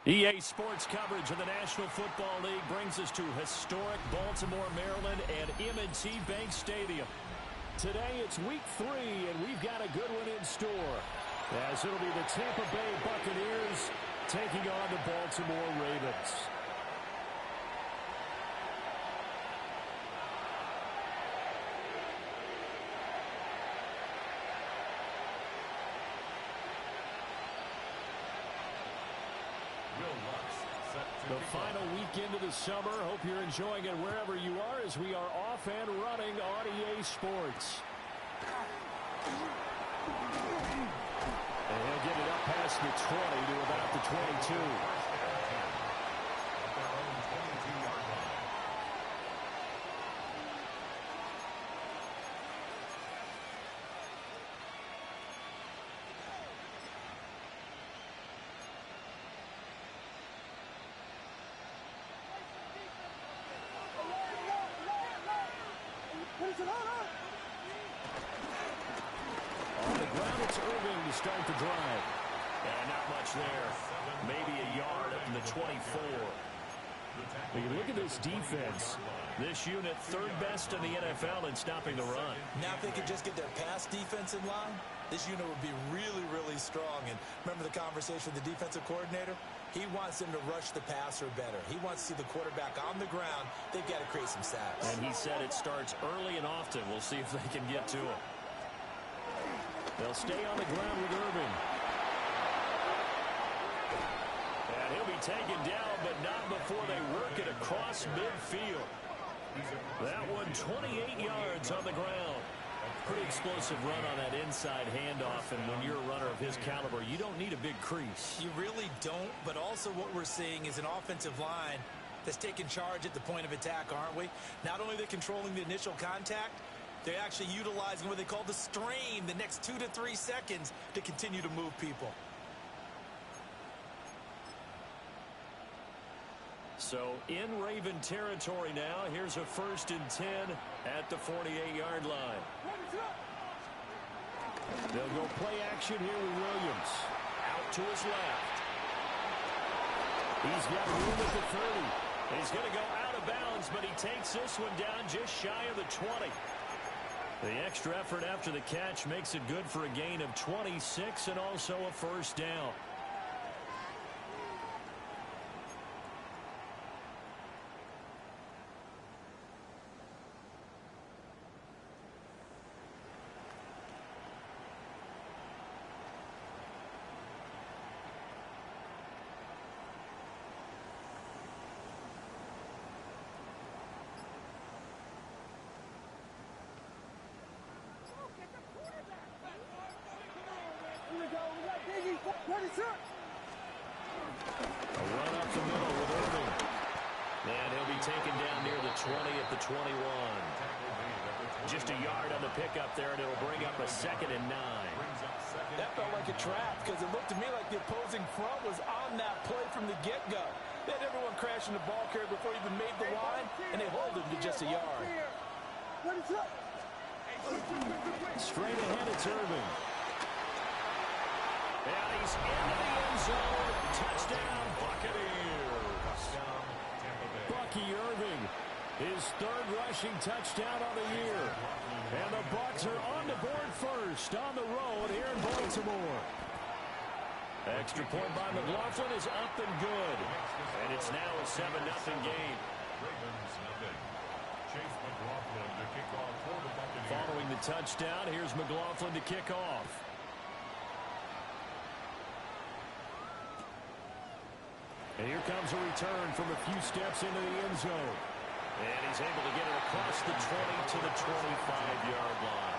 EA Sports coverage of the National Football League brings us to historic Baltimore, Maryland, and M&T Bank Stadium. Today it's week 3, and we've got a good one in store, as it'll be the Tampa Bay Buccaneers taking on the Baltimore Ravens. The final weekend of the summer. Hope you're enjoying it wherever you are as we are off and running on EA Sports. And he'll get it up past the 20 to about the 22. On the ground, it's Irving to start the drive. And not much there. Maybe a yard up to the 24. When you look at this defense, this unit third best in the NFL in stopping the run. Now if they could just get their pass defense in line, this unit would be really, really strong. And remember the conversation with the defensive coordinator? He wants them to rush the passer better. He wants to see the quarterback on the ground. They've got to create some sacks. And he said it starts early and often. We'll see if they can get to him. They'll stay on the ground with Irving. And he'll be taken down, but not before they work it across midfield. That one 28 yards on the ground. Pretty explosive run on that inside handoff, and when you're a runner of his caliber, you don't need a big crease. You really don't, but also what we're seeing is an offensive line that's taking charge at the point of attack, aren't we? Not only are they controlling the initial contact, they're actually utilizing what they call the strain, the next 2 to 3 seconds, to continue to move people. So in Raven territory now, here's a 1st and 10 at the 48-yard line. They'll go play action here with Williams. Out to his left. He's got room at the 30. He's going to go out of bounds, but he takes this one down just shy of the 20. The extra effort after the catch makes it good for a gain of 26 and also a 1st down. A run up the middle with Irving. And he'll be taken down near the 20 at the 21. Just a yard on the pickup there, and it'll bring up a 2nd and 9. That felt like a trap because it looked to me like the opposing front was on that play from the get-go. They had everyone crashing the ball carrier before he even made the line, and they hold him to just a yard. Straight ahead, it's Irving. And he's into the end zone. Touchdown, Buccaneers. Bucky Irving, his 3rd rushing touchdown on the year. And the Bucs are on the board first on the road here in Baltimore. Extra point by McLaughlin is up and good. And it's now a 7-0 game. Following the touchdown, here's McLaughlin to kick off. And here comes a return from a few steps into the end zone. And he's able to get it across the 20 to the 25-yard line.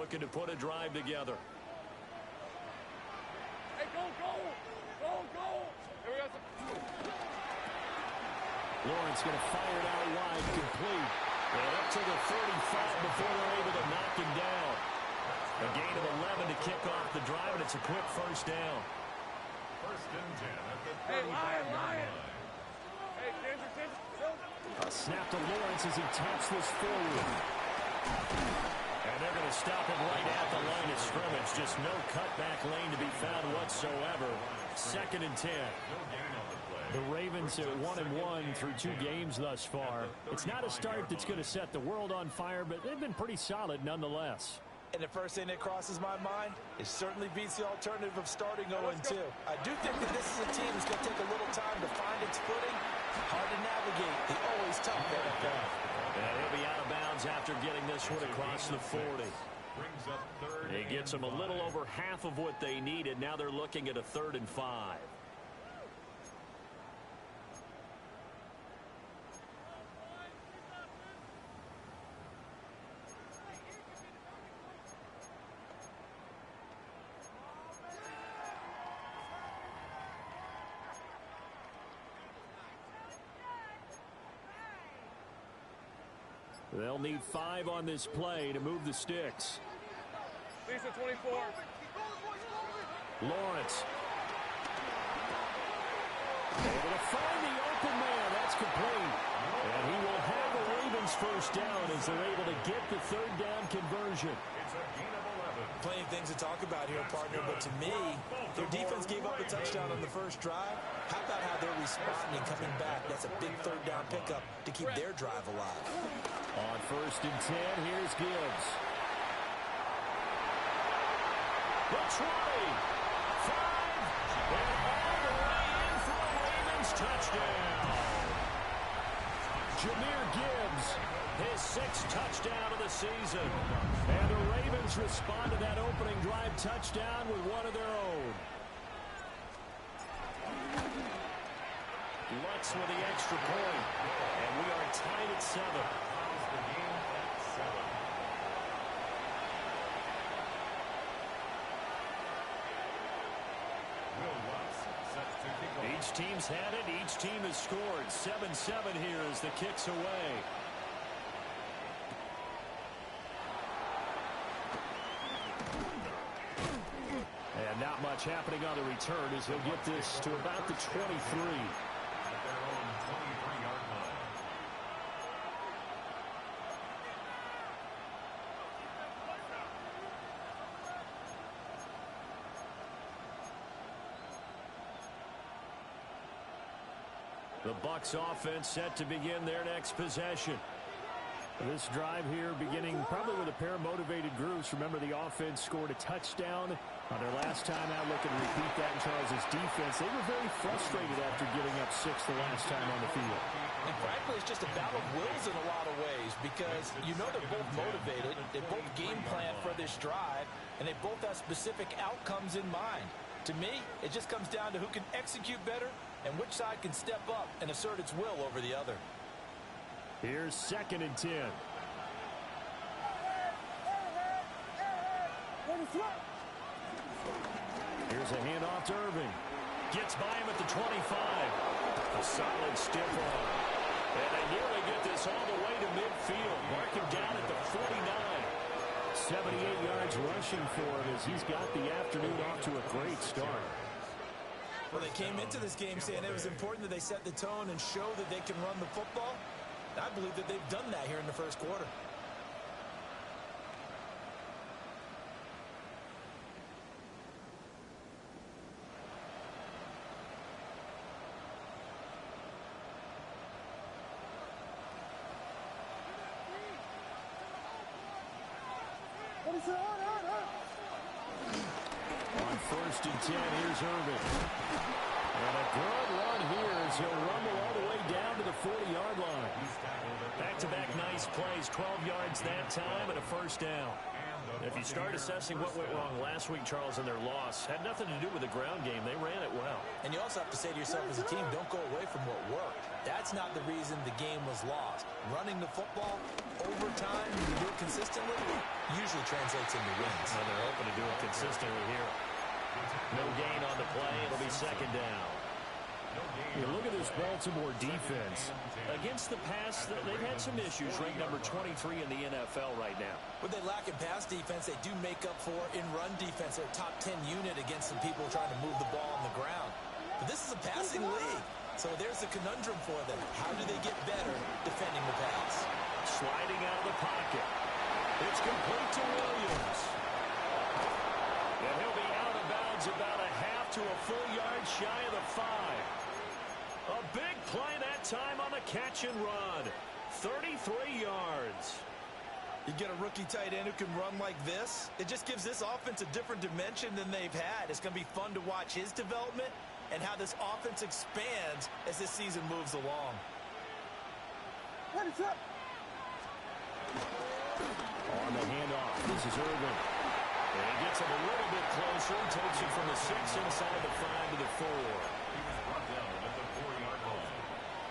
looking to put a drive together. Hey, go! Here we go. Lawrence going to fire it out wide, complete. And up to the 35 before they're able to knock him down. A gain of 11 to kick off the drive, and it's a quick first down. First and 10 at the 35-yard line. Hey, Kansas. A snap to Lawrence as he taps this forward. And they're going to stop him right at the line of scrimmage. Just no cutback lane to be found whatsoever. Second and 10. The Ravens are 1-1 through 2 games thus far. It's not a start that's going to set the world on fire, but they've been pretty solid nonetheless. And the first thing that crosses my mind, it certainly beats the alternative of starting 0-2. I do think that this is a team that's going to take a little time to find its footing. Hard to navigate. The always tough NFL. And he'll be out of bounds after getting this one across the 40. It gets them a little over half of what they needed. Now they're looking at a 3rd and 5. They'll need 5 on this play to move the sticks. Lisa 24. Lawrence. Able to find the open man. That's complete. And he will have the Ravens first down as they're able to get the 3rd down conversion. Plenty of things to talk about here, partner, but to me, their defense gave up a touchdown on the first drive. How about how they're responding, coming back? That's a big 3rd down pickup to keep their drive alive. On 1st and 10, here's Gibbs. The 20, 5, and all the way in for a Ravens touchdown. Jahmyr Gibbs, his 6th touchdown of the season. And the Ravens respond to that opening drive touchdown with one of their own. Lutz with the extra point. And we are tied at 7. Each team's had it. Each team has scored. 7-7 here as the kick's away. And not much happening on the return as he'll get this to about the 23. The Bucs offense set to begin their next possession. This drive here beginning probably with a pair of motivated groups. Remember, the offense scored a touchdown on their last time out. Looking to repeat that in Charles's defense. They were very frustrated after giving up 6 the last time on the field. And frankly, it's just a battle of wills in a lot of ways because you know they're both motivated. They both game plan for this drive, and they both have specific outcomes in mind. To me, it just comes down to who can execute better and which side can step up and assert its will over the other. Here's 2nd and 10. Here's a handoff to Irving. Gets by him at the 25. A solid stiff arm. And they nearly get this all the way to midfield. Mark him down at the 49. 78 yards rushing for him as he's got the afternoon off to a great start. Well, they came into this game saying it was important that they set the tone and show that they can run the football. I believe that they've done that here in the first quarter. On 1st and 10, here's Irving. And a good run here as he'll rumble all the way down to the 40-yard line. Back-to-back nice plays, 12 yards that time and a first down. If you start assessing what went wrong last week, Charles, in their loss, had nothing to do with the ground game. They ran it well. And you also have to say to yourself as a team, don't go away from what worked. That's not the reason the game was lost. Running the football over time, when you do it consistently, usually translates into wins. And they're open to do it consistently here. No gain on the play. It'll be second down. You look at this Baltimore defense. Against the pass, they've had some issues. Ranked number 23 in the NFL right now. What they lack in pass defense, they do make up for in run defense. They're a top 10 unit against some people trying to move the ball on the ground. But this is a passing league. So there's a conundrum for them. How do they get better defending the pass? Sliding out of the pocket. It's complete to Williams. And he'll be out of bounds about a half to a full yard shy of the 5. A big play that time on the catch and run. 33 yards. You get a rookie tight end who can run like this. It just gives this offense a different dimension than they've had. It's going to be fun to watch his development and how this offense expands as this season moves along. On the handoff, this is Irvin. And he gets him a little bit closer. Takes him from the 6 inside the 5 to the 4. He was brought down at the 4-yard line.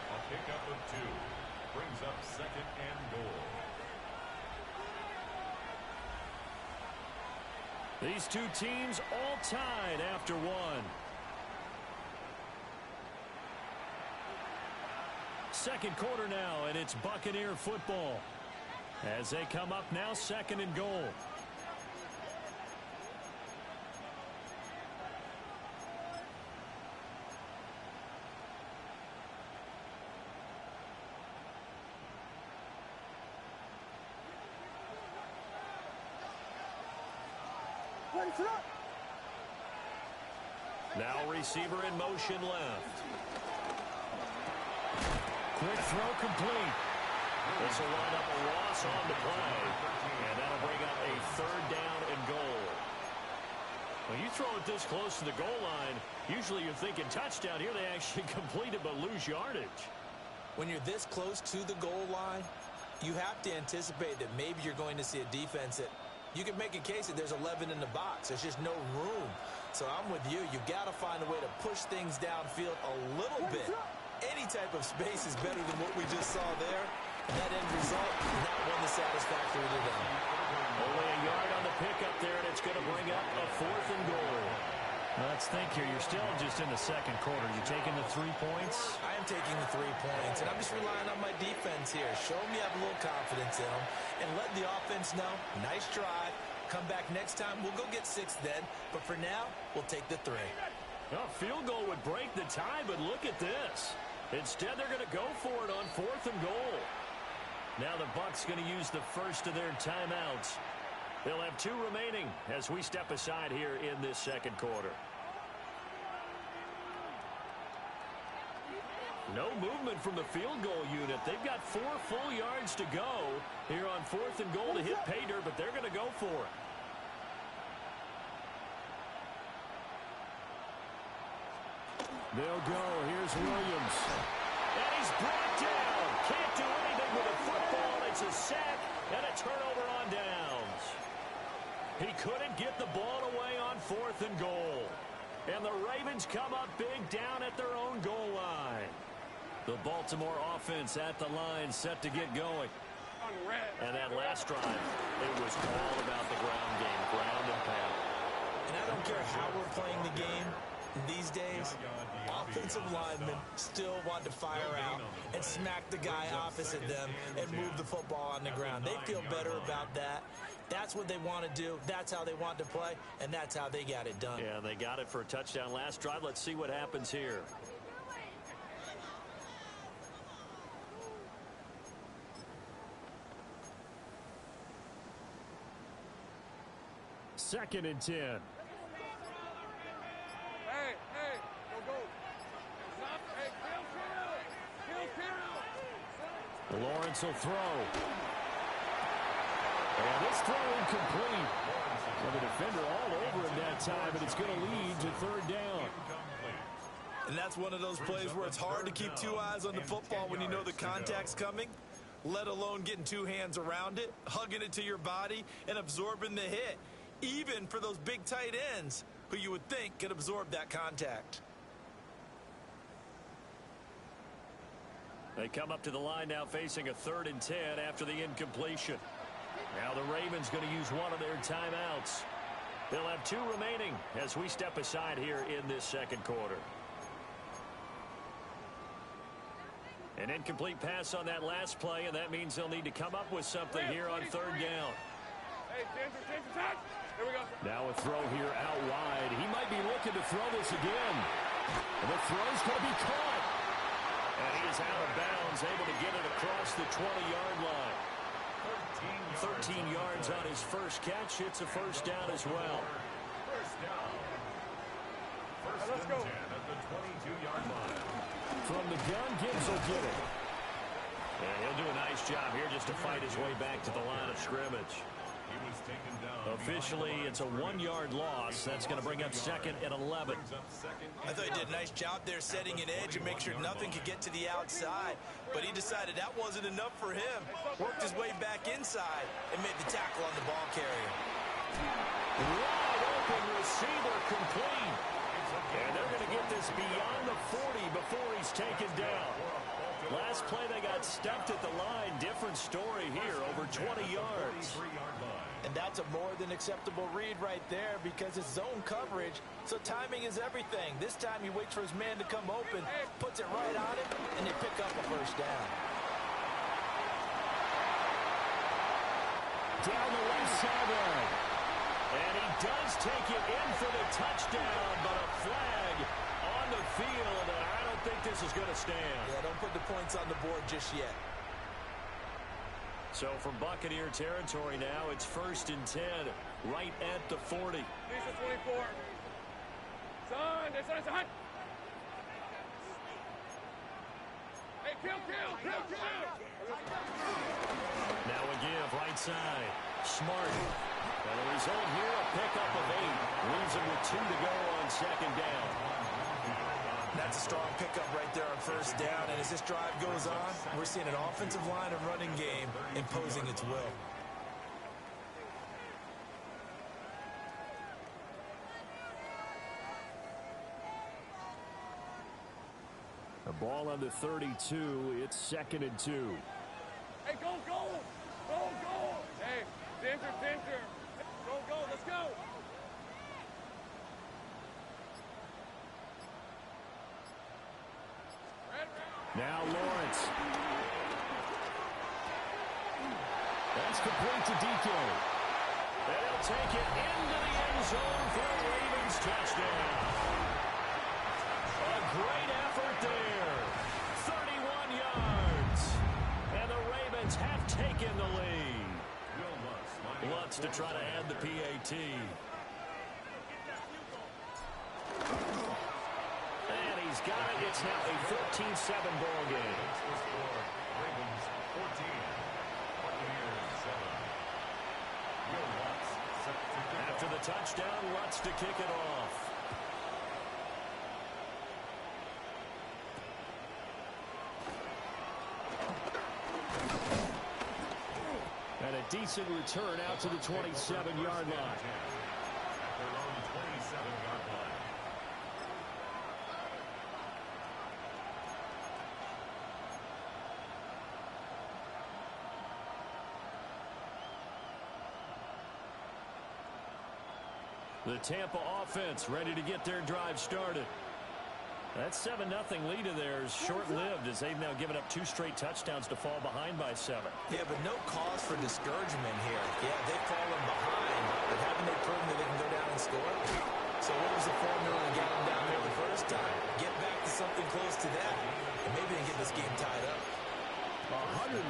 A pickup of 2 brings up second and goal. These two teams all tied after 1. Second quarter now, and it's Buccaneer football. As they come up now, second and goal. Now receiver in motion left. Quick throw complete. This will line up a Ross on the play. And that'll bring up a 3rd down and goal. When you throw it this close to the goal line, usually you're thinking touchdown. Here they actually complete it but lose yardage. When you're this close to the goal line, you have to anticipate that maybe you're going to see a defense that you can make a case that there's 11 in the box. There's just no room. So I'm with you. You've got to find a way to push things downfield a little bit. Any type of space is better than what we just saw there. And that end result, not one that's satisfactory to them. Only a yard on the pickup there, and it's going to bring up a 4th and goal. Let's think here. You're still just in the second quarter. You taking the 3 points? I am taking the 3 points, and I'm just relying on my defense here. Show me I have a little confidence in them, and let the offense know, nice drive. Come back next time. We'll go get 6 then, but for now, we'll take the 3. A field goal would break the tie, but look at this. Instead, they're going to go for it on 4th and goal. Now the Bucs going to use the first of their timeouts. They'll have 2 remaining as we step aside here in this second quarter. No movement from the field goal unit. They've got 4 full yards to go here on 4th and goal to hit pay dirt, but they're going to go for it. They'll go. Here's Williams. And he's brought down. Can't do anything with a football. It's a sack and a turnover on downs. He couldn't get the ball away on 4th and goal. And the Ravens come up big down at their own goal line. The Baltimore offense at the line set to get going. And that last drive, it was all about the ground game, ground and pound. And I don't care how we're playing the game these days, offensive linemen still want to fire out and smack the guy opposite them and move the football on the ground. They feel better about that. That's what they want to do. That's how they want to play, and that's how they got it done. Yeah, they got it for a touchdown last drive. Let's see what happens here. Second and 10. Hey, go. Stop. Hey, kill. Lawrence will throw. And this throw incomplete. So the defender all over him that time, and it's going to lead to 3rd down. And that's one of those plays where it's hard to keep 2 eyes on the football when you know the contact's coming. let alone getting two hands around it, hugging it to your body, and absorbing the hit, even for those big tight ends who you would think could absorb that contact. They come up to the line now facing a 3rd and 10 after the incompletion. Now the Ravens going to use one of their timeouts. They'll have 2 remaining as we step aside here in this second quarter. An incomplete pass on that last play, and that means they'll need to come up with something here on 3rd down. Hey, here we go. Now a throw here out wide. He might be looking to throw this again. And the throw's going to be caught. And he is out of bounds, able to get it across the 20-yard line. 13 yards on his first catch. It's a first down as well. First down. First and 10 at the 22-yard line. From the gun, Gibbs will get it. And he'll do a nice job here just to fight his way back to the line of scrimmage. He was taken down. Officially, it's a 1-yard loss. That's going to bring up 2nd and 11. I thought he did a nice job there setting an edge and make sure nothing could get to the outside. But he decided that wasn't enough for him. Worked his way back inside and made the tackle on the ball carrier. Wide open receiver complete. And they're going to get this beyond the 40 before he's taken down. Last play they got stumped at the line. Different story here, over 20 yards. And that's a more than acceptable read right there because it's zone coverage, so timing is everything. This time he waits for his man to come open, puts it right on him, and they pick up a first down. Down the left sideline. And he does take it in for the touchdown, but a flag on the field, and I don't think this is going to stand. Yeah, don't put the points on the board just yet. So from Buccaneer territory now, it's 1st and 10, right at the 40. This is 24. Son. Hey, kill. Now a give, right side. Smart. And the result here, a pickup of 8. Leaves him with 2 to go on 2nd down. That's a strong pickup right there on first down. And as this drive goes on, we're seeing an offensive line and running game imposing its will. The ball on the 32. It's 2nd and 2. Hey, go. Hey, center. Go, let's go. Now Lawrence. That's complete to DK. And he'll take it into the end zone for a Ravens touchdown. A great effort there. 31 yards. And the Ravens have taken the lead. Lutz to try to add the PAT. And he's got it. It's now a 14-7 ball game. Ravens 14. Buccaneers 7. After the touchdown, Lutz to kick it off. And a decent return out to the 27-yard line. Their own 27-yard line. The Tampa offense ready to get their drive started. That 7-0 lead of theirs short-lived as they've now given up 2 straight touchdowns to fall behind by 7. Yeah, but no cause for discouragement here. Yeah, they've fallen behind, but haven't they proven that they can go down and score? So what was the formula to get them down there the first time? Get back to something close to that, and maybe they can get this game tied up. 130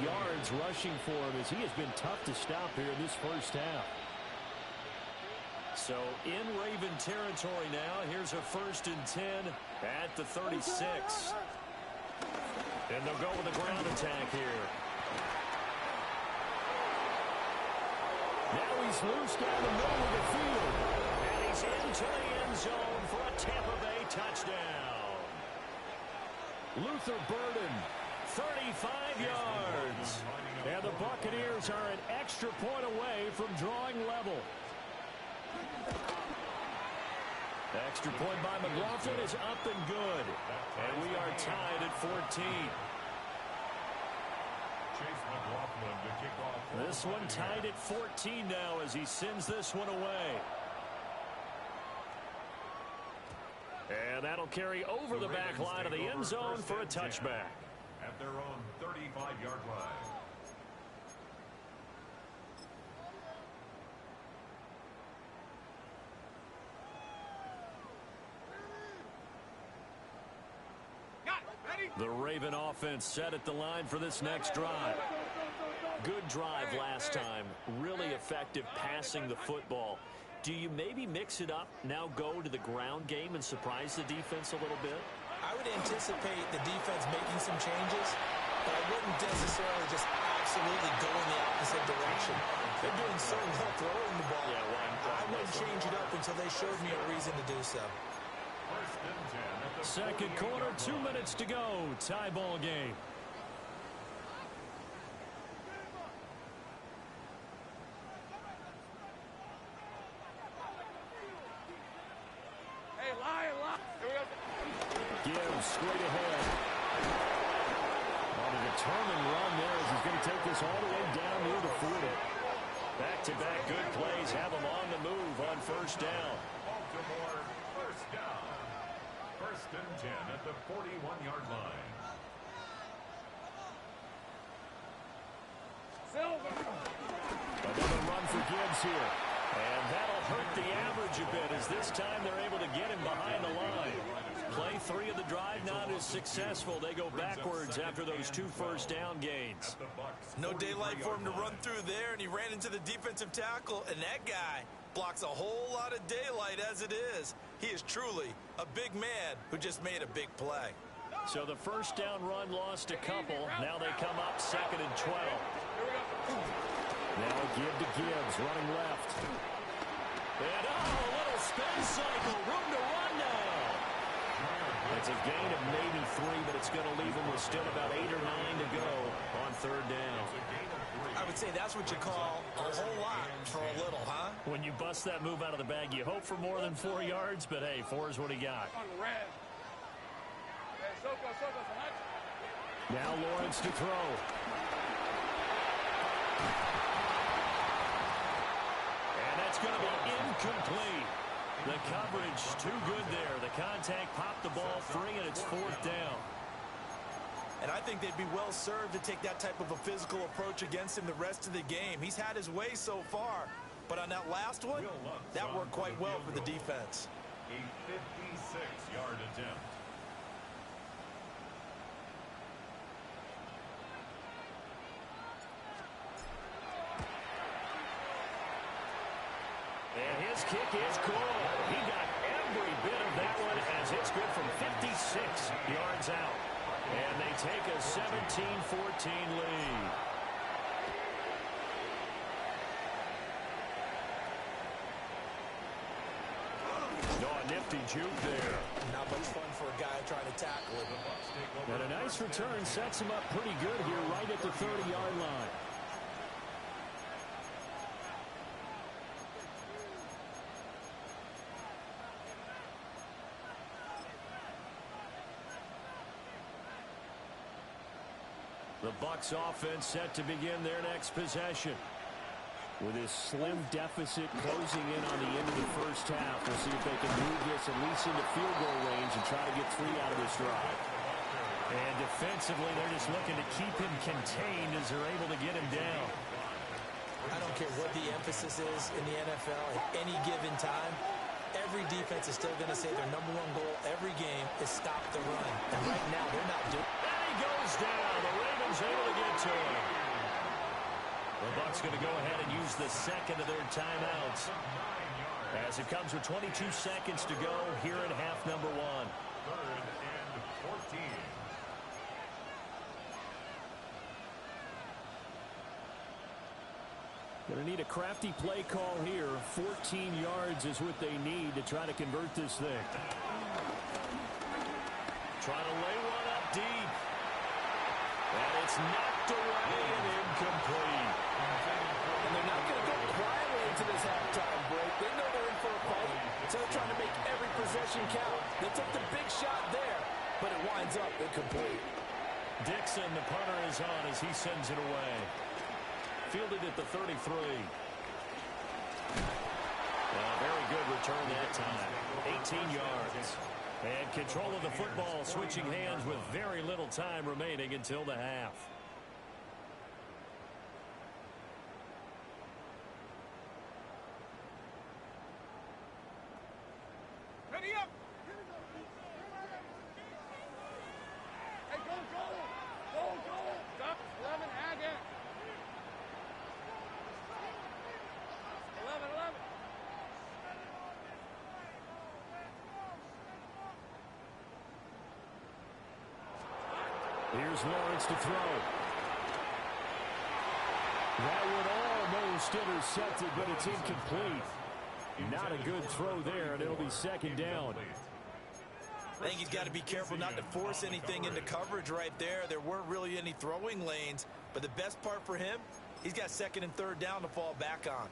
yards rushing for him as he has been tough to stop here in this first half. So in Raven territory now, here's a 1st and 10 at the 36. And they'll go with a ground attack here. Now he's loose down the middle of the field. And he's into the end zone for a Tampa Bay touchdown. Luther Burden, 35 yards. And the Buccaneers are an extra point away from drawing level. Extra point by McLaughlin is up and good. And we are tied at 14. This one tied at 14 now as he sends this one away. And that'll carry over the back line of the end zone for a touchback. At their own 35-yard line. The Raven offense set at the line for this next drive. Good drive last time. Really effective passing the football. Do you maybe mix it up, now go to the ground game and surprise the defense a little bit? I would anticipate the defense making some changes, but I wouldn't necessarily just absolutely go in the opposite direction. They're doing so well throwing the ball. I wouldn't change it up until they showed me a reason to do so. Second quarter, 2 minutes to go. Tie ball game. Hey, lie. Here we go. Gibbs straight ahead. On a determined run there as he's going to take this all the way down near the 40. Back-to-back good plays have him on the move on first down. Baltimore, first down. First and 10 at the 41-yard line. Silver. Another run for Gibbs here. And that'll hurt the average a bit as this time they're able to get him behind the line. Play 3 of the drive not as successful. They go backwards after those 2 first down gains. No daylight for him to run through there, and he ran into the defensive tackle, and that guy blocks a whole lot of daylight as it is. He is truly a big man who just made a big play. So the first down run lost a couple. Now they come up second and 12. Now a give to Gibbs, running left. And a little spin cycle, room to run now. It's a gain of maybe 3, but it's going to leave them with still about 8 or 9 to go on third down. I would say that's what you call a whole lot for a little, huh? When you bust that move out of the bag, you hope for more than 4 yards, but hey, 4 is what he got. On the red. Hey, Soko, Now Lawrence to throw. And that's going to be incomplete. The coverage too good there. The contact popped the ball free, and it's fourth down. And I think they'd be well served to take that type of a physical approach against him the rest of the game. He's had his way so far, but on that last one, that worked quite well for the defense. A 56-yard attempt. And his kick is good. He got every bit of that one as it's good from 56 yards out. And they take a 17-14 lead. No, a nifty juke there. Not much fun for a guy trying to tackle him. And a nice return sets him up pretty good here right at the 30-yard line. The Bucs offense set to begin their next possession. With his slim deficit closing in on the end of the first half, we'll see if they can move this at least into field goal range and try to get 3 out of this drive. And defensively, they're just looking to keep him contained as they're able to get him down. I don't care what the emphasis is in the NFL at any given time. Every defense is still going to say their #1 goal every game is stop the run. And right now, they're not doing it. And he goes down. The Ravens able to get to him. The Bucs going to go ahead and use the second of their timeouts as it comes with 22 seconds to go here in half number 1. 3rd and 14. Going to need a crafty play call here. 14 yards is what they need to try to convert this thing. Trying to lay one up deep. And it's knocked away and incomplete. And they're not going to go quietly into this halftime break. They know they're in for a fight, so they're trying to make every possession count. They took the big shot there, but it winds up incomplete. Dixon, the punter, is on as he sends it away. Fielded at the 33. Very good return that time. 18 yards. And control of the football, switching hands with very little time remaining until the half. Ready up. Hey, go. Stop. 11, ag it. 11. Here's Lawrence to throw. That would almost intercept it, but it's incomplete. Not a good throw there, and it'll be second down. I think he's got to be careful not to force anything into coverage right there. There weren't really any throwing lanes, but the best part for him, he's got second and third down to fall back on.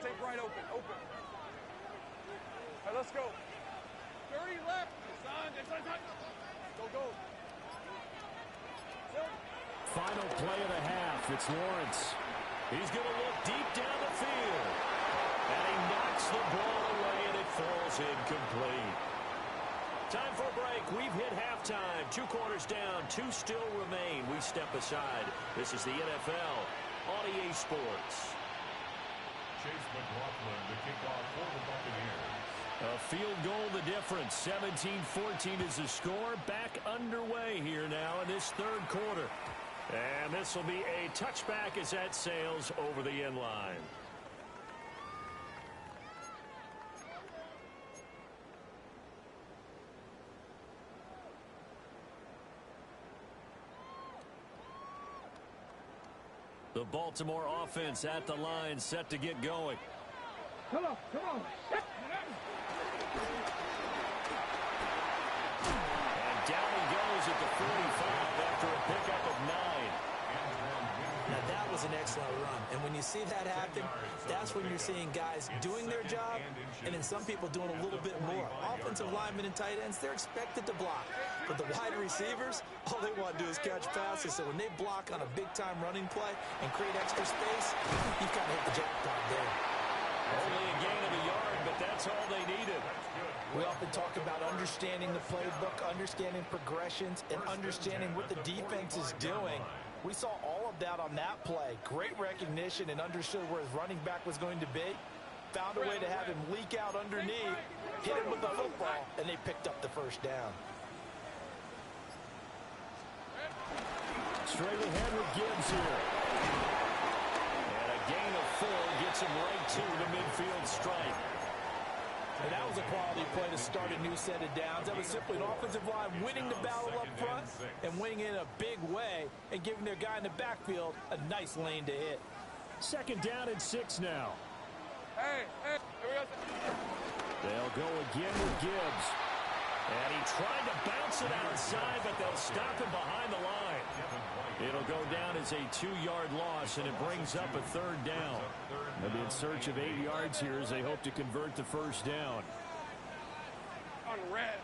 Take right open. All right, let's go. 30 left. It's on. Go. Final play of the half. It's Lawrence. He's going to look deep down the field. And he knocks the ball away, and it falls incomplete. Time for a break. We've hit halftime. 2 quarters down. 2 still remain. We step aside. This is the NFL on EA Sports. Chase McLaughlin, the kickoff for the Buccaneers. A field goal the difference. 17-14 is the score. Back underway here now in this third quarter. And this will be a touchback as that sails over the end line. The Baltimore offense at the line, set to get going. Come on. And down he goes at the 45 after a pickup of 9. Now, that was an excellent run. And when you see that happen, that's when you're seeing guys doing their job and then some people doing a little bit more. Offensive linemen and tight ends, they're expected to block. But the wide receivers, all they want to do is catch passes. So when they block on a big-time running play and create extra space, you kind of hit the jackpot there. Only a gain of a yard, but that's all they needed. We often talk about understanding the playbook, understanding progressions, and understanding what the defense is doing. We saw all of that on that play. Great recognition and understood where his running back was going to be. Found a way to have him leak out underneath, hit him with the football, and they picked up the first down. Straight ahead with Gibbs here. And a gain of 4 gets him right to the midfield stripe. And that was a quality play to start a new set of downs. That was simply an offensive line winning the battle up front and winning in a big way and giving their guy in the backfield a nice lane to hit. Second down and 6 now. Hey, here we go. They'll go again with Gibbs. And he tried to bounce it outside, but they'll stop him behind the line. It'll go down as a 2-yard loss, and it brings up a third down. They'll be in search of 8 yards here as they hope to convert the first down. On red.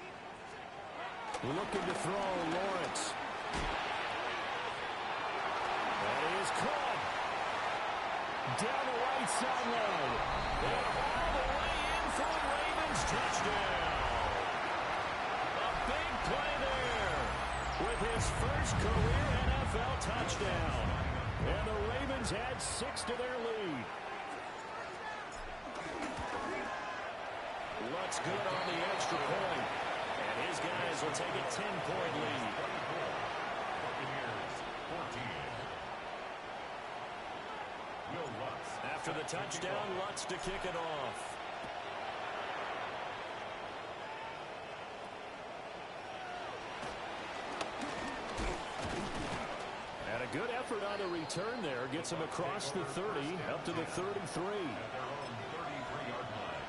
Looking to throw, Lawrence. And he is caught. Down the right sideline. And all the way in for the Ravens touchdown. A big play there with his first career NFL touchdown. And the Ravens add 6 to their lead. Lutz good on the extra point. And his guys will take a 10-point lead. Buccaneers, 14. Will Lutz. After the touchdown, Lutz to kick it off. And a good effort on the return there. Gets him across the 30, up to the 33. At their own 33-yard line.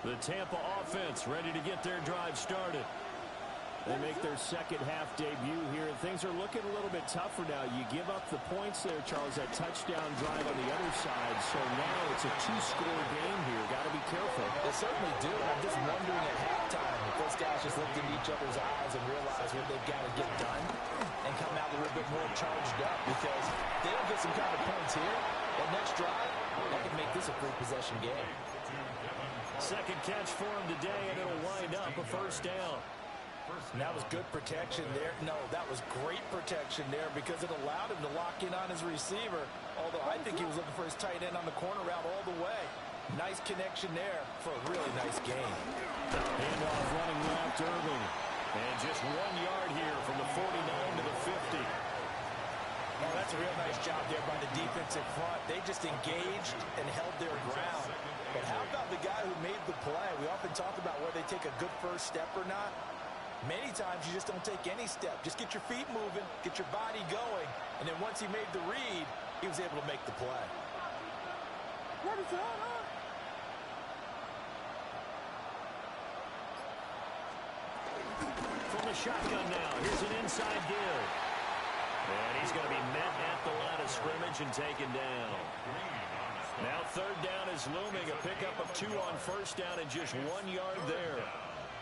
The Tampa offense ready to get their drive started. They make their second half debut here, and things are looking a little bit tougher now. You give up the points there, Charles, that touchdown drive on the other side. So now it's a two-score game here. Got to be careful. They certainly do. I'm just wondering at halftime if those guys just looked into each other's eyes and realize what they've got to get done and come out a little bit more charged up, because if they don't get some kind of points here, that next drive, that can make this a free-possession game. Second catch for him today, and it'll wind up a first down. And that was good protection there. No, that was great protection there because it allowed him to lock in on his receiver, although I think he was looking for his tight end on the corner route all the way. Nice connection there for a really nice game. Handoff running left, Irving. And just 1 yard here from the 49 to the 50. Oh, that's a real nice job there by the defensive front. They just engaged and held their ground. But how about the guy who made the play? We often talk about whether they take a good first step or not. Many times you just don't take any step. Just get your feet moving, get your body going, and then once he made the read, he was able to make the play. What is going on? From the shotgun now, here's an inside give. And he's going to be met at the line of scrimmage and taken down. Now third down is looming, a pickup of 2 on first down and just 1 yard there.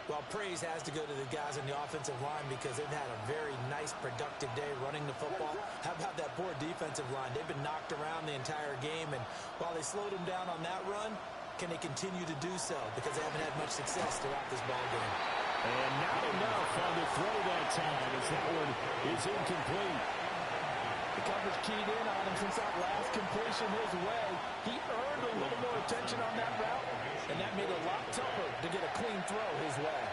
Well, praise has to go to the guys on the offensive line because they've had a very nice, productive day running the football. How about that poor defensive line? They've been knocked around the entire game, and while they slowed them down on that run, can they continue to do so? Because they haven't had much success throughout this ball game. And not enough on the throw that time as that one is incomplete. The coverage keyed in on him since that last completion his way. He earned a little more attention on that route, and that made it a lot tougher to get a clean throw his way.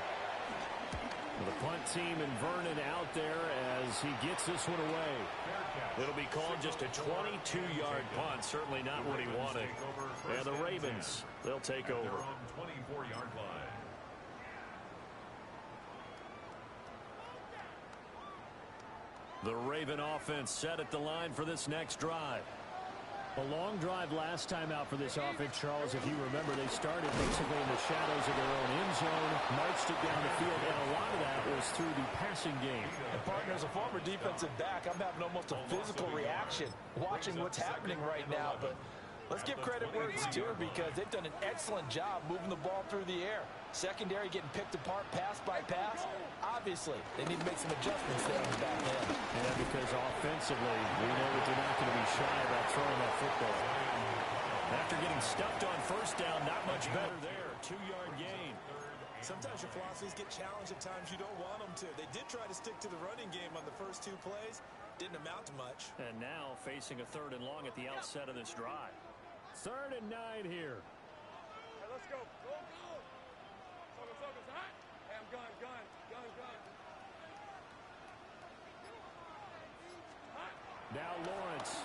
The punt team and Vernon out there as he gets this one away. It'll be called just a 22-yard punt. Certainly not what he wanted. And the Ravens, they'll take over. 24-yard line. The Raven offense set at the line for this next drive. A long drive last time out for this offense, Charles. If you remember, they started basically in the shadows of their own end zone, marched it down the field, and a lot of that was through the passing game. And partner, as a former defensive back, I'm having almost a physical reaction watching what's happening right now. But let's give credit where it's due because they've done an excellent job moving the ball through the air. Secondary getting picked apart pass by pass. Obviously, they need to make some adjustments there on the back end. Yeah, because offensively, we know that they're not going to be shy about throwing that football. After getting stuffed on first down, not much better there. 2-yard gain. Sometimes your philosophies get challenged at times you don't want them to. They did try to stick to the running game on the first 2 plays. Didn't amount to much. And now facing a 3rd and long at the outset of this drive. 3rd and 9 here. Hey, let's go. Go, go. Focus, hot. Hey, I'm gun. Hot. Now Lawrence.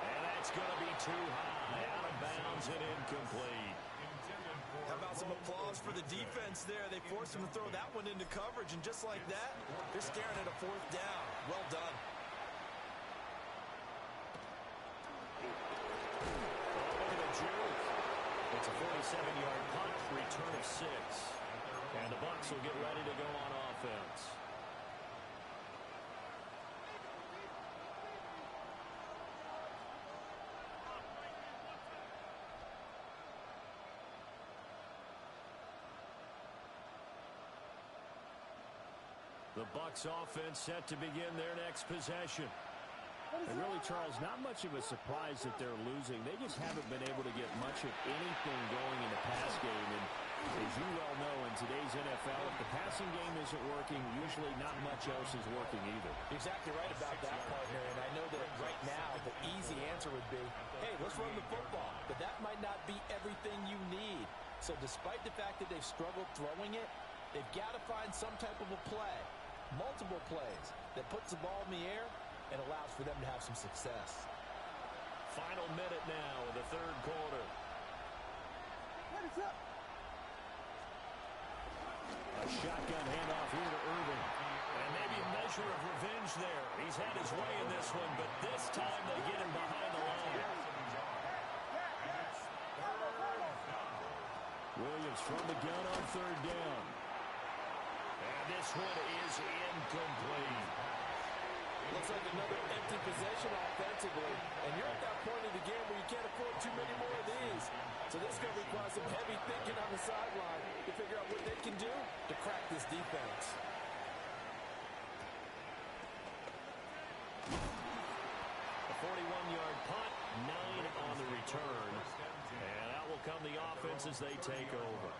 And that's going to be too high. Out of bounds and incomplete. How about some applause for the defense there? They forced him to throw that one into coverage, and just like that, they're staring at a 4th down. Well done. Look at the juke. It's a 47-yard punt, return of 6. And the Bucs will get ready to go on offense. The Bucs offense set to begin their next possession. And really, Charles, not much of a surprise that they're losing. They just haven't been able to get much of anything going in the pass game. And as you well know, in today's NFL, if the passing game isn't working, usually not much else is working either. Exactly right about that, partner. And I know that right now the easy answer would be, hey, let's run the football. But that might not be everything you need. So despite the fact that they've struggled throwing it, they've got to find some type of a play, multiple plays, that puts the ball in the air and allows for them to have some success. Final minute now of the 3rd quarter. What is up? A shotgun handoff here to Irving. And maybe a measure of revenge there. He's had his way in this one, but this time they get him behind the line. Williams from the gun on third down. And this one is incomplete. Looks like another empty possession offensively. And you're at that point of the game where you can't afford too many more of these. So this is going to require some heavy thinking on the sideline to figure out what they can do to crack this defense. A 41-yard punt, 9 on the return. And out will come the offense as they take over.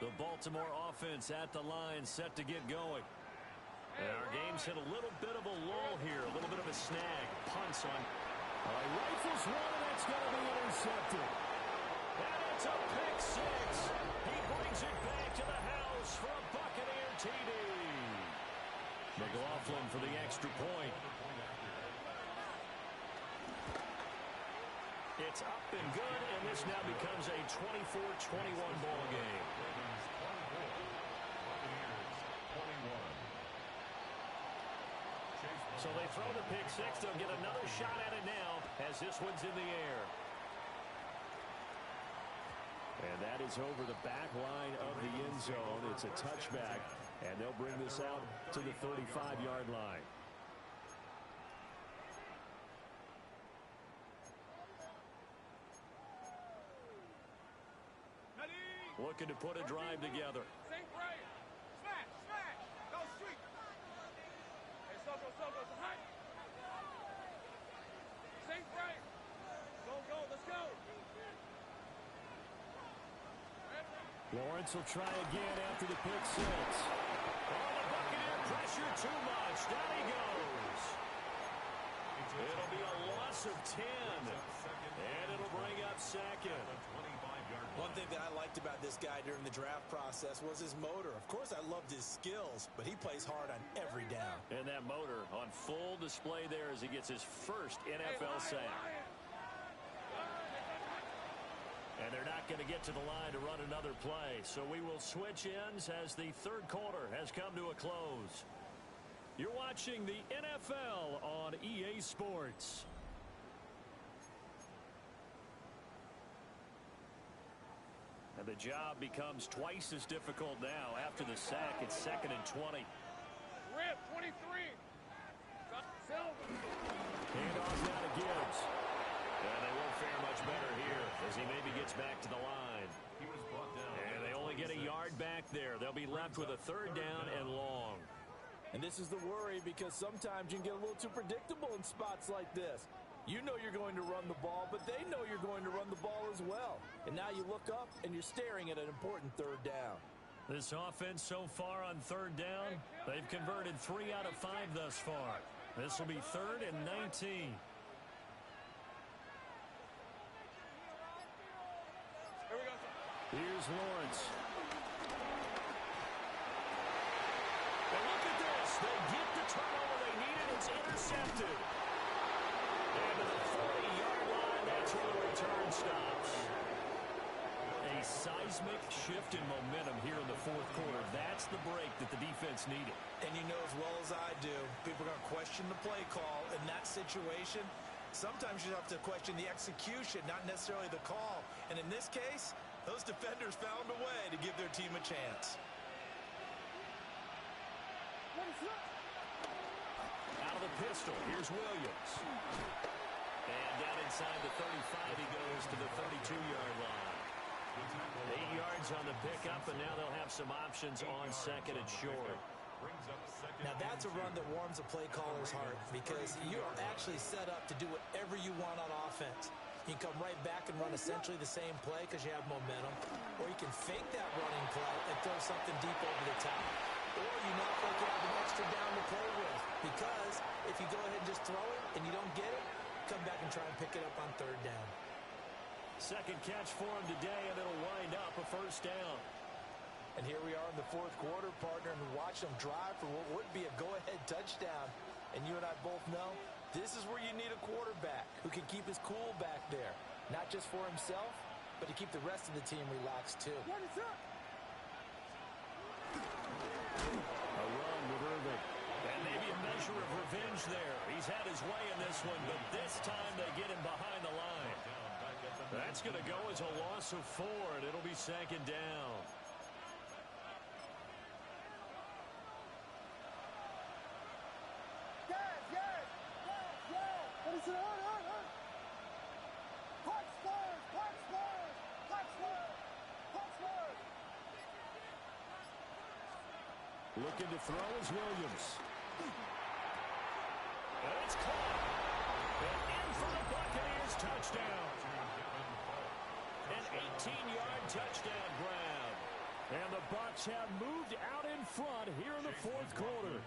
The Baltimore offense at the line, set to get going. And our game's hit a little bit of a lull here, a little bit of a snag. Punts on. Rifles one, and that's going to be intercepted. And it's a pick six. He brings it back to the house for a Buccaneer TD. McLaughlin for the extra point. It's up and good, and this now becomes a 24-21 ball game. So they throw the pick six. They'll get another shot at it now as this one's in the air. And that is over the back line of the end zone. It's a touchback, and they'll bring this out to the 35-yard line. Looking to put a drive together. Sink right. Smash, smash. Go street. Hey, so high. Sink right. Go, let's go. Lawrence will try again after the pick six. Oh, the Buccaneer pressure too much. Down he goes. It'll be a loss of 10. And it'll bring up second. One thing that I liked about this guy during the draft process was his motor. Of course, I loved his skills, but he plays hard on every down. And that motor on full display there as he gets his first NFL sack. And they're not going to get to the line to run another play. So we will switch ends as the third quarter has come to a close. You're watching the NFL on EA Sports. And the job becomes twice as difficult now. After the sack, it's 2nd and 20. Rip, 23. Silver. Hand off now to Gibbs. And they won't fare much better here as he maybe gets back to the line. He was brought down. And they only get a yard back there. They'll be left with a third down and long. And this is the worry because sometimes you can get a little too predictable in spots like this. You know you're going to run the ball, but they know you're going to run the ball as well. And now you look up, and you're staring at an important third down. This offense so far on third down, they've converted 3 out of 5 thus far. This will be 3rd and 19. Here we go. Here's Lawrence. And look at this. They get the turnover they needed. It's intercepted. And to the 40-yard line, that's where the return stops. A seismic shift in momentum here in the fourth quarter. That's the break that the defense needed. And you know as well as I do, people are going to question the play call in that situation. Sometimes you have to question the execution, not necessarily the call. And in this case, those defenders found a way to give their team a chance. Out of the pistol, here's Williams. And down inside the 35, he goes to the 32-yard line. 8 yards on the pickup, and now they'll have some options on 2nd and short. Now that's a run that warms a play caller's heart because you're actually set up to do whatever you want on offense. You can come right back and run essentially the same play because you have momentum, or you can fake that running play and throw something deep over the top. Or you not like you have an extra down to play with because if you go ahead and just throw it and you don't get it, come back and try and pick it up on third down. Second catch for him today, and it'll wind up a first down. And here we are in the fourth quarter, partner, and watch them drive for what would be a go-ahead touchdown. And you and I both know this is where you need a quarterback who can keep his cool back there. not just for himself, but to keep the rest of the team relaxed too. A run with Irving. And maybe a measure of revenge there. He's had his way in this one, but this time they get him behind the line. That's going to go as a loss of 4, and it'll be second down. Looking to throw is Williams. And it's caught. And in for the Buccaneers touchdown. An 18-yard touchdown grab. And the Bucs have moved out in front here in the fourth quarter.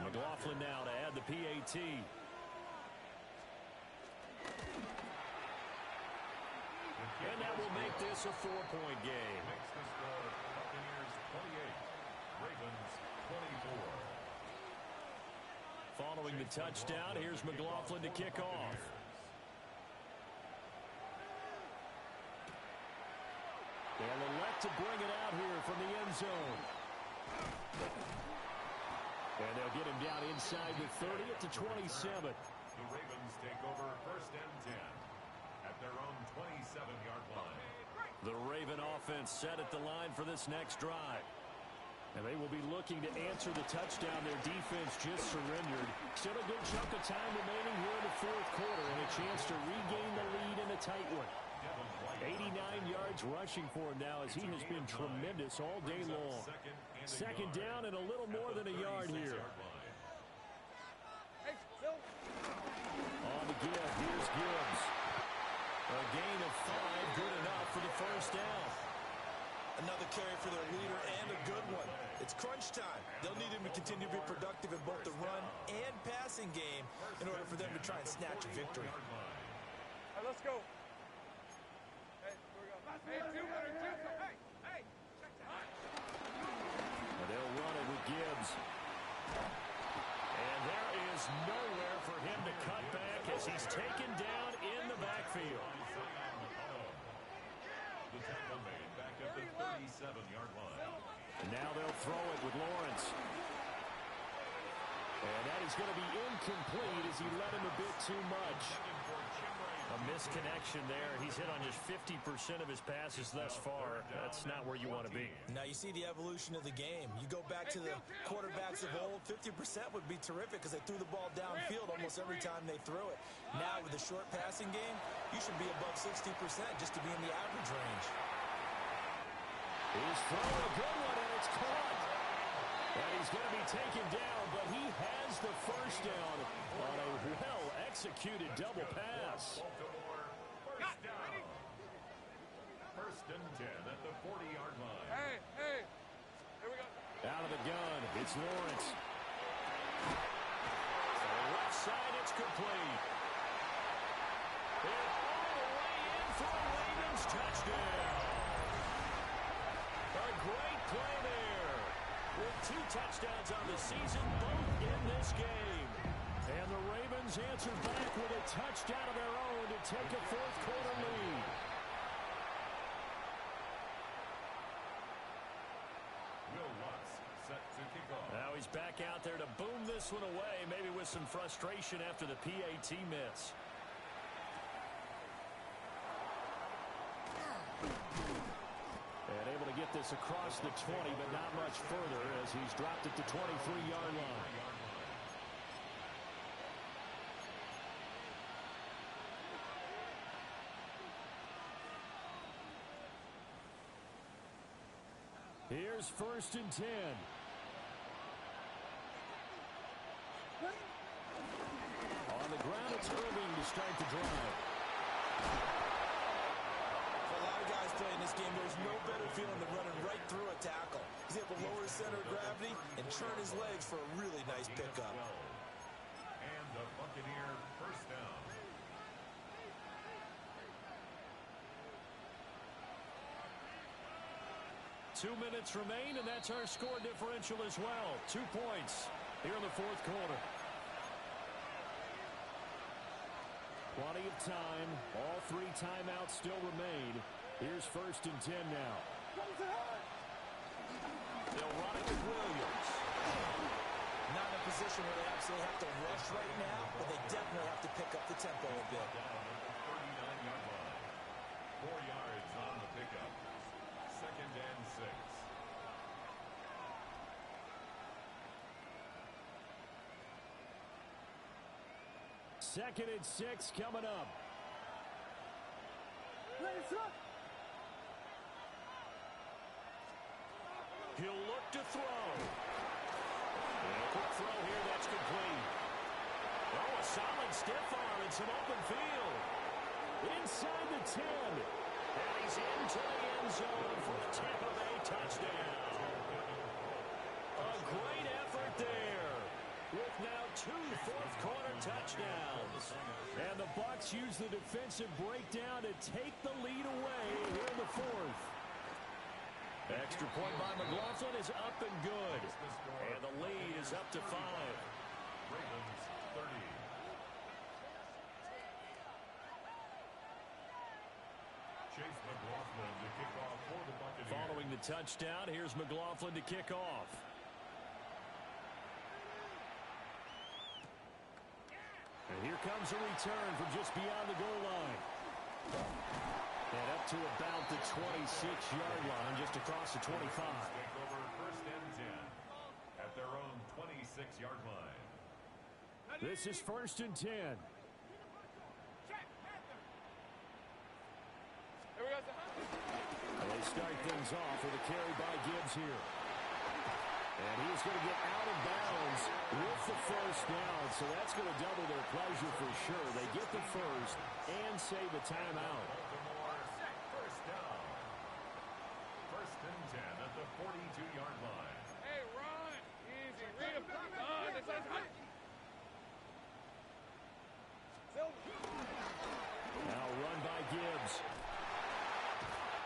McLaughlin now to add the PAT. And that will make this a 4-point game. Makes the score Buccaneers 28. Ravens 24. Following the touchdown, here's McLaughlin to kick off. They'll elect to bring it out here from the end zone. And they'll get him down inside the 30 at the 27. The Ravens take over first and 10 at their own 27-yard line. The Raven offense set at the line for this next drive. And they will be looking to answer the touchdown their defense just surrendered. Still a good chunk of time remaining here in the fourth quarter and a chance to regain the lead in a tight one. 89 yards rushing for him now as he has been tremendous all day long. Second down and a little more than a yard here. On the give, here's Gibbs. A gain of 5, good enough for the first down. Another carry for their leader and a good one. It's crunch time. They'll need him to continue to be productive in both the run and passing game in order for them to try and snatch a victory. All right, let's go. Hey, here we go. Hey, hey, check that. And they'll run it with Gibbs. And there is nowhere for him to cut back as he's taken down in the backfield. The tackle made back at the 37-yard line. And now they'll throw it with Lawrence. And that is going to be incomplete as he led him a bit too much. A misconnection there. He's hit on just 50% of his passes thus far. That's not where you want to be. Now you see the evolution of the game. You go back to the quarterbacks of old, 50% would be terrific because they threw the ball downfield almost every time they threw it. Now with the short passing game, you should be above 60% just to be in the average range. He's throwing a good one, and it's caught. And he's going to be taken down, but he has the first down on a well-executed double pass. First down. First and 10 at the 40-yard line. Hey, here we go. Out of the gun, it's Lawrence. To the left side, it's complete. And all the way in for a Ravens touchdown. A great play there. With 2 touchdowns on the season, both in this game. And the Ravens answer back with a touchdown of their own to take a fourth quarter lead. Will Lutz set to kick off. Now he's back out there to boom this one away, maybe with some frustration after the PAT miss. And able to get this across the 20, but not much further as he's dropped at the 23-yard line. Here's first and 10. On the ground, it's Irving to start the drive. For a lot of guys playing this game, there's no better feeling than running right through a tackle. He's able to lower his center of gravity and churn his legs for a really nice pickup. And the Buccaneer first down. Two minutes remain, and that's our score differential as well. 2 points here in the fourth quarter. Plenty of of time. All 3 timeouts still remain. Here's 1st and 10 now. They'll run it with Williams. Not in a position where they absolutely have to rush right now, but they definitely have to pick up the tempo a bit. 39-yard line. 4 yards on the pickup. 2nd and 6. Second and 6 coming up. He'll look to throw. And a quick throw here, that's complete. Oh, a solid stiff arm and some open field. Inside the 10. And he's into the end zone for a Tampa Bay touchdown. A great effort there, with now 2 fourth-quarter touchdowns. And the Bucs use the defensive breakdown to take the lead away here in the 4th. Extra point by McLaughlin is up and good. And the lead is up to 5. Ravens 30. Chase McLaughlin to kick off for the Buccaneers. Following the touchdown, here's McLaughlin to kick off. And here comes a return from just beyond the goal line. And up to about the 26-yard line, just across the 25. Take over 1st and 10 at their own 26-yard line. This is 1st and 10. Here we go. And they start things off with a carry by Gibbs here. And he's going to get out of bounds with the 1st down, so that's going to double their pleasure for sure. They get the 1st and save a timeout. Baltimore, 1st down. 1st and 10 at the 42-yard line. Hey, run. Easy. Read him. On. This is hot. Now run by Gibbs.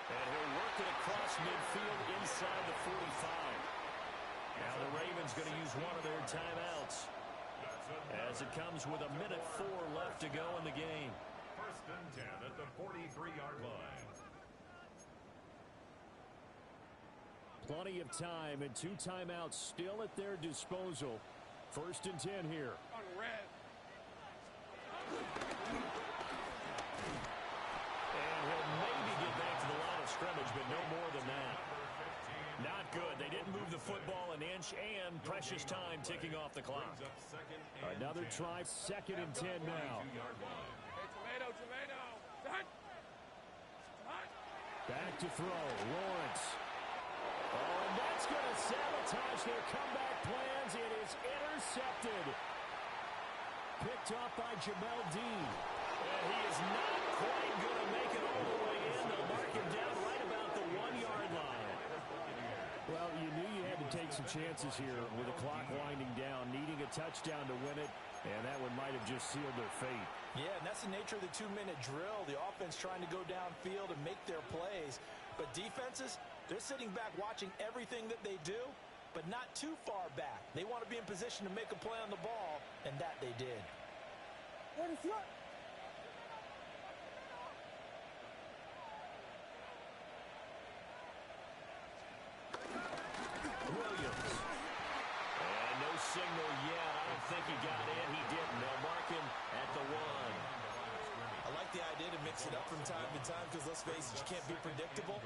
And he'll work it across midfield inside the 45. Now the Ravens going to use one of their timeouts as it comes with 1:04 left to go in the game. 1st and 10 at the 43-yard line. Plenty of time and 2 timeouts still at their disposal. 1st and 10 here. On red. And he'll maybe get back to the line of scrimmage, but no more than that. Not good. They didn't move the football an inch, and precious time ticking off the clock. Another try, 2nd and 10 now. Hey, tomato. Hot. Hot. Back to throw, Lawrence. Oh, and that's going to sabotage their comeback plans. It is intercepted. Picked off by Jamel Dean. And he is not quite going to make it all the way in. They'll mark him down right about the 1-yard line. Well, you knew you had to take some chances here with the clock winding down, needing a touchdown to win it, and that one might have just sealed their fate. Yeah, and that's the nature of the 2-minute drill. The offense trying to go downfield and make their plays. But defenses, they're sitting back watching everything that they do, but not too far back. They want to be in position to make a play on the ball, and that they did. Williams. And no signal yet. I don't think he got in. He didn't. They'll mark him at the 1. I like the idea to mix it up from time to time because, let's face it, you can't be predictable.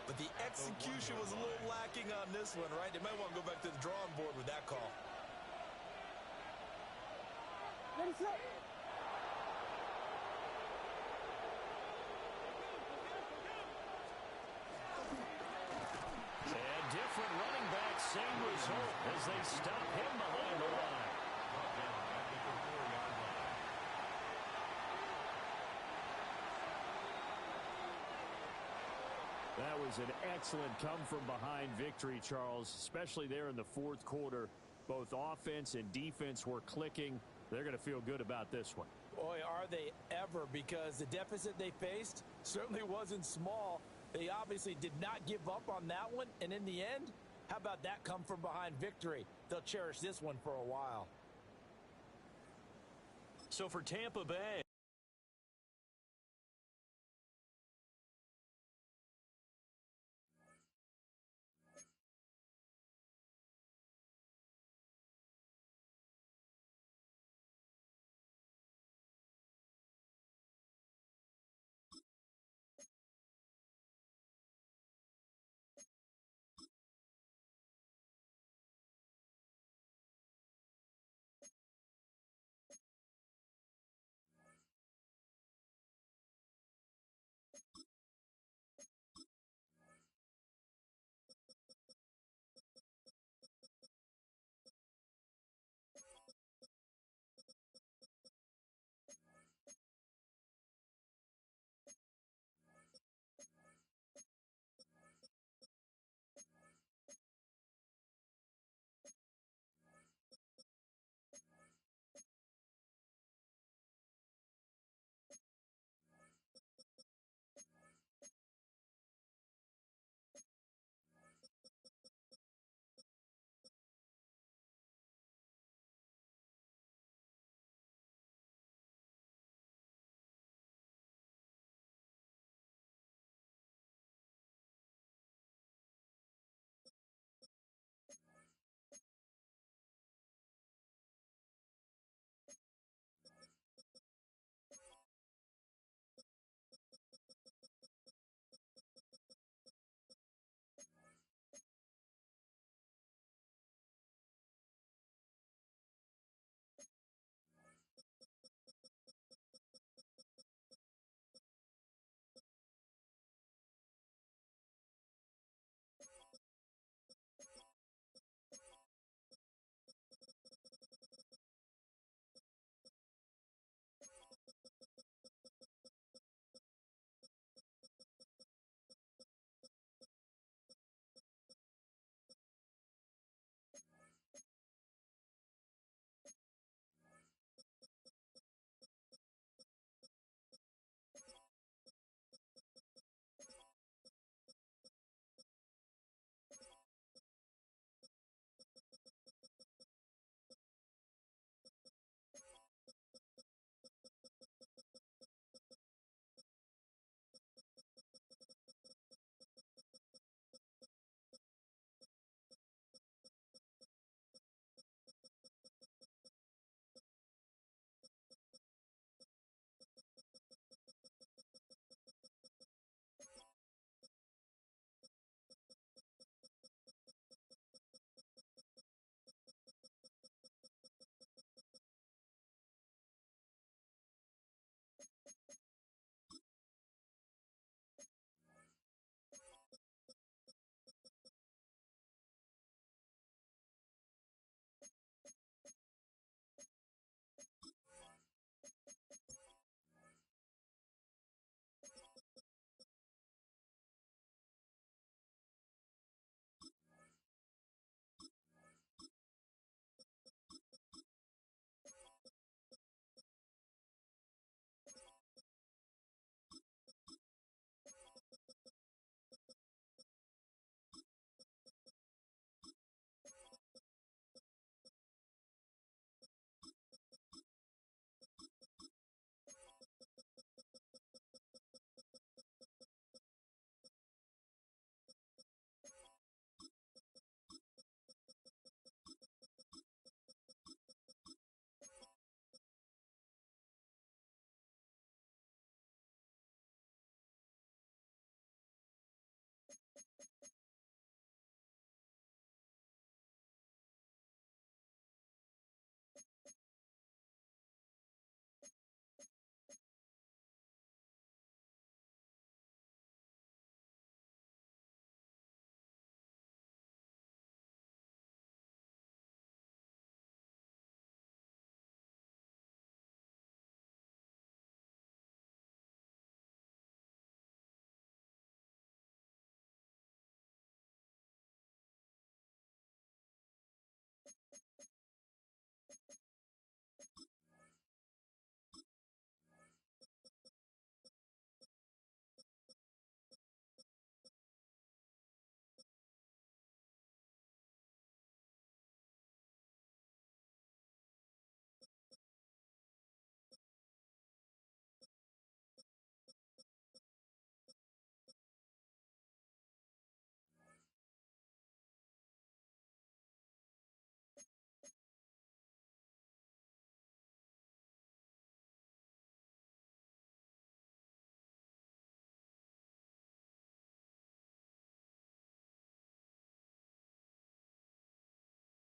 But the execution was a little lacking on this one, right? They might want to go back to the drawing board with that call. And different running back, same result as they stop him behind the line. That was an excellent come-from-behind victory, Charles, especially there in the 4th quarter. Both offense and defense were clicking. They're going to feel good about this one. Boy, are they ever, because the deficit they faced certainly wasn't small. They obviously did not give up on that one, and in the end, how about that come-from-behind victory? They'll cherish this one for a while. So for Tampa Bay,